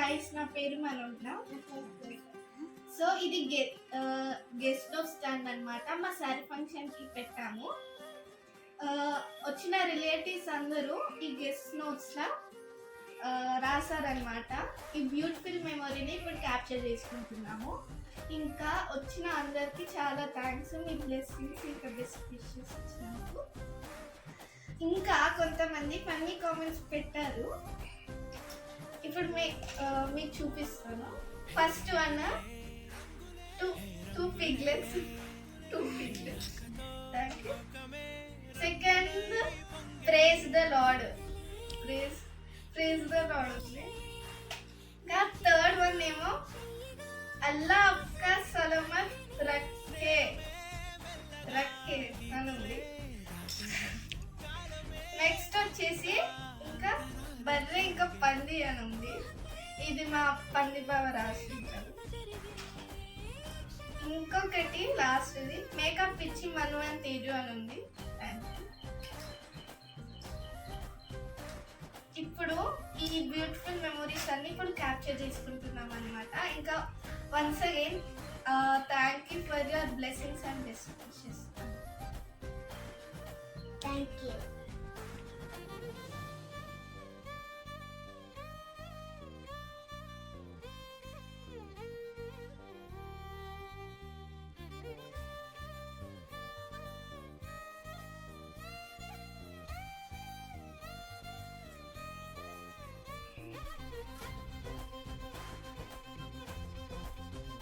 Guys, నా పేరు మనోజ్ఞ. So ఇది గెస్ట్ ఆఫ్ స్టాండ్ అన్నమాట. మా సారీ ఫంక్షన్కి పెట్టాము. వచ్చిన రిలేటివ్స్ అందరూ ఈ గెస్ట్ నోట్స్లో రాశారనమాట. ఈ బ్యూటిఫుల్ మెమొరీని ఇప్పుడు క్యాప్చర్ చేసుకుంటున్నాము. ఇంకా వచ్చిన అందరికీ చాలా థ్యాంక్స్, మీ బ్లెస్సింగ్స్ ఇంకా బెస్ట్ విషెస్ ఇచ్చినందుకు. ఇంకా కొంతమంది ఫన్నీ కామెంట్స్ పెట్టారు, ఇప్పుడు మీకు చూపిస్తాను. First one two piglets. Thank you. Second praise the lord. Praise the lord ఉంది. ఇంకా థర్డ్ వన్ ఏమో అల్లా అప్కా సలమత్ రక్కే అని ఉంది. నెక్స్ట్ వచ్చేసి ఇంకా బర్రె ఇంకా పంది అని ఉంది. ఇది మా పంది బావ రాసింటారు. ఇంకొకటి లాస్ట్ది మేకప్ ఇచ్చి మను అని తేజు అని ఉంది. ఇప్పుడు ఈ బ్యూటిఫుల్ మెమొరీస్ అన్ని ఇప్పుడు క్యాప్చర్ చేసుకుంటున్నాం అనమాట. ఇంకా once again thank you for your blessings and best wishes. Thank you.